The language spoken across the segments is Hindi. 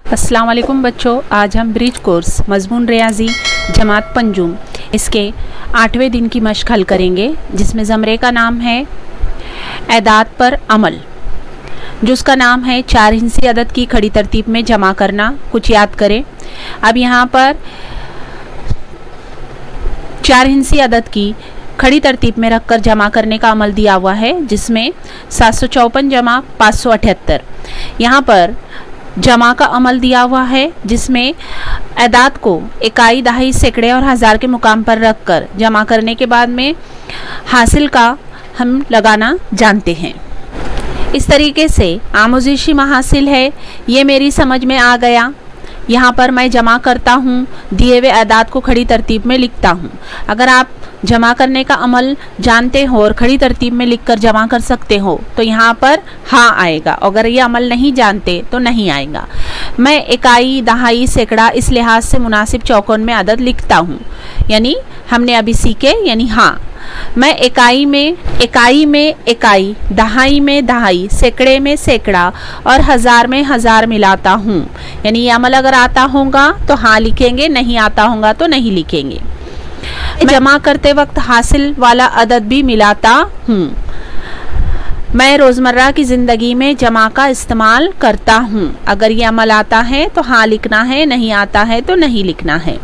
अस्सलाम वालेकुम बच्चों, आज हम ब्रिज कोर्स मजमून रियाजी जमात पंजुम इसके 8वें दिन की मश्क हल करेंगे, जिसमें ज़मरे का नाम है एदाद पर अमल, जिसका नाम है 4 हिंसी अदद की खड़ी तरतीब में जमा करना। कुछ याद करें। अब यहाँ पर 4 हिंसी अदद की खड़ी तरतीब में रखकर जमा करने का अमल दिया हुआ है, जिसमें 754 जमा 578। यहाँ पर जमा का अमल दिया हुआ है, जिसमें एदाद को इकाई, दहाई, सैकड़े और हज़ार के मुकाम पर रखकर जमा करने के बाद में हासिल का हम लगाना जानते हैं। इस तरीके से आमोज़िशी महासिल है, ये मेरी समझ में आ गया। यहाँ पर मैं जमा करता हूँ, दिए हुए एदाद को खड़ी तरतीब में लिखता हूँ। अगर आप जमा करने का अमल जानते हो और खड़ी तरतीब में लिखकर जमा कर सकते हो तो यहाँ पर हाँ आएगा, अगर ये अमल नहीं जानते तो नहीं आएगा। मैं इकाई, दहाई, सैकड़ा इस लिहाज से मुनासिब चौकोन में अदद लिखता हूँ, यानी हमने अभी सीखे, यानी हाँ। मैं इकाई में इकाई, दहाई में दहाई, सैकड़े में सैकड़ा और हज़ार में हज़ार मिलाता हूँ, यानी ये अमल अगर आता होगा तो हाँ लिखेंगे, नहीं आता होगा तो नहीं लिखेंगे। जमा करते वक्त हासिल वाला अदद भी मिलाता हूँ। मैं रोज़मर्रा की ज़िंदगी में जमा का इस्तेमाल करता हूँ। अगर ये अमल आता है तो हाँ लिखना है, नहीं आता है तो नहीं लिखना है।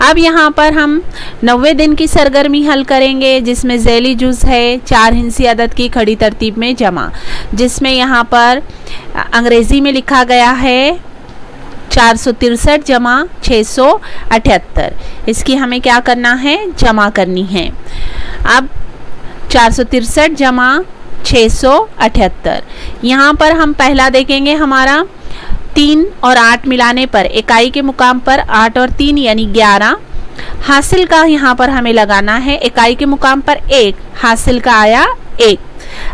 अब यहाँ पर हम 90वें दिन की सरगर्मी हल करेंगे, जिसमें ज़ैली जुज़ है 4 हिंसी अदद की खड़ी तरतीब में जमा, जिसमें यहाँ पर अंग्रेज़ी में लिखा गया है 463 जमा 678। इसकी हमें क्या करना है, जमा करनी है। अब 463 जमा 678, यहाँ पर हम पहला देखेंगे हमारा 3 और 8 मिलाने पर इकाई के मुकाम पर 8 और 3 यानी 11 हासिल का यहाँ पर हमें लगाना है। इकाई के मुकाम पर 1 हासिल का आया 1।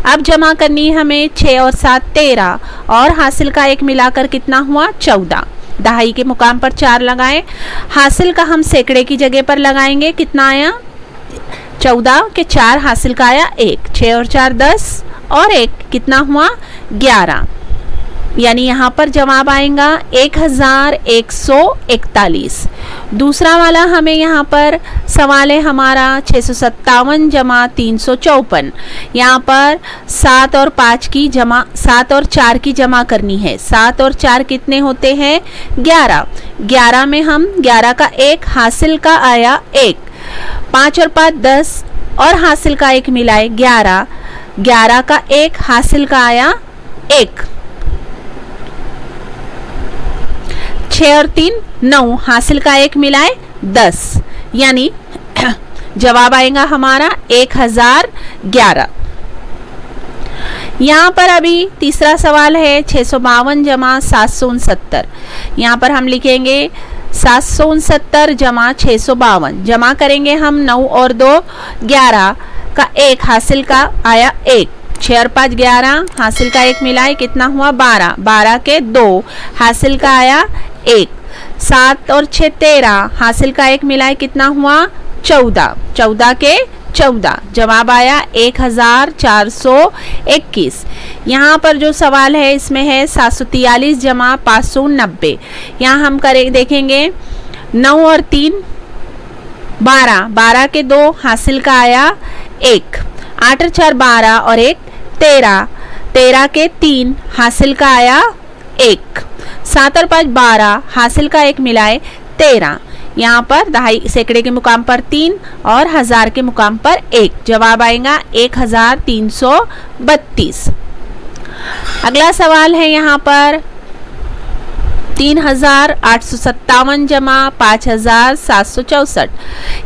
अब जमा करनी है हमें 6 और 7 13 और हासिल का 1 मिलाकर कितना हुआ 14। दहाई के मुकाम पर 4 लगाएं, हासिल का हम सैकड़े की जगह पर लगाएंगे, कितना आया 14 के 4 हासिल का आया 1। 6 और 4 10 और 1 कितना हुआ 11, यानी यहाँ पर जवाब आएगा 1141। दूसरा वाला हमें यहाँ पर सवाल है हमारा 657 जमा 354। यहाँ पर 7 और 4 की जमा करनी है। 7 और 4 कितने होते हैं 11। 11 में हम 11 का 1 हासिल का आया 1। 5 और 5 10 और हासिल का 1 मिलाए 11। 11 का 1 हासिल का आया 1। 6 और 3 9 हासिल का 1 मिलाए 10, यानी जवाब आएगा हमारा 1011। यहाँ पर अभी तीसरा सवाल है 652 जमा 769। यहाँ पर हम लिखेंगे 769 जमा 652। जमा करेंगे हम 9 और 2 11 का 1 हासिल का आया 1। 6 और 5 11 हासिल का 1 मिलाए कितना हुआ 12। 12 के 2 हासिल का आया 1। 7 और 6 13 हासिल का 1 मिलाए कितना हुआ 14। 14 के 14 जवाब आया 1421। यहाँ पर जो सवाल है इसमें है 743 जमा 590। यहाँ हम देखेंगे 9 और 3 12। 12 के 2 हासिल का आया 1। 8 और 4 12 और 1 13। 13 के 3 हासिल का आया 1। 7 और 5 12 हासिल का 1 मिलाए 13। यहाँ पर दहाई सैकड़े के मुकाम पर 3 और हज़ार के मुकाम पर 1। जवाब आएगा 1332। अगला सवाल है यहाँ पर 3857 जमा 5764।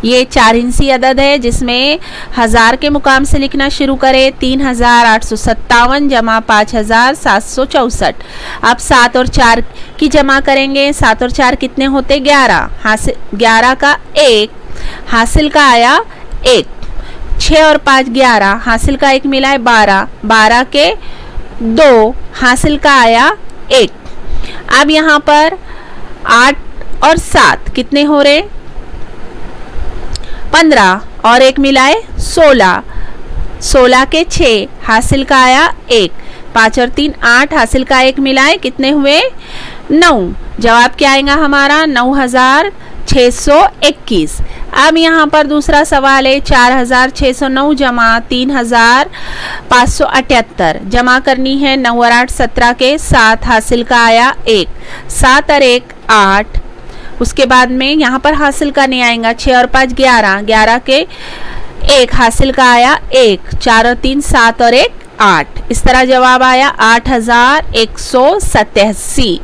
ये 4 हिंसी अदद है, जिसमें हज़ार के मुकाम से लिखना शुरू करें। 3857 जमा 5764। अब 7 और 4 की जमा करेंगे। 7 और 4 कितने होते 11 हासिल 11 का 1 हासिल का आया 1। 6 और 5 11 हासिल का 1 मिलाए 12। 12 के 2 हासिल का आया 1। अब यहाँ पर 8 और 7 कितने हो रहे 15 और 1 मिलाए 16। 16 के 6 हासिल का आया 1। 5 और 3 8, हासिल का 1 मिलाए कितने हुए 9। जवाब क्या आएगा हमारा 9621। अब यहाँ पर दूसरा सवाल है 4609 जमा 3578 जमा करनी है। 9 और 8 17 के 7, हासिल का आया 1, 7 और 1 8। उसके बाद में यहाँ पर हासिल का नहीं आएगा। 6 और 5 11, 11 के 1, हासिल का आया 1, 4 और 3 7 और 1 8। इस तरह जवाब आया 8187।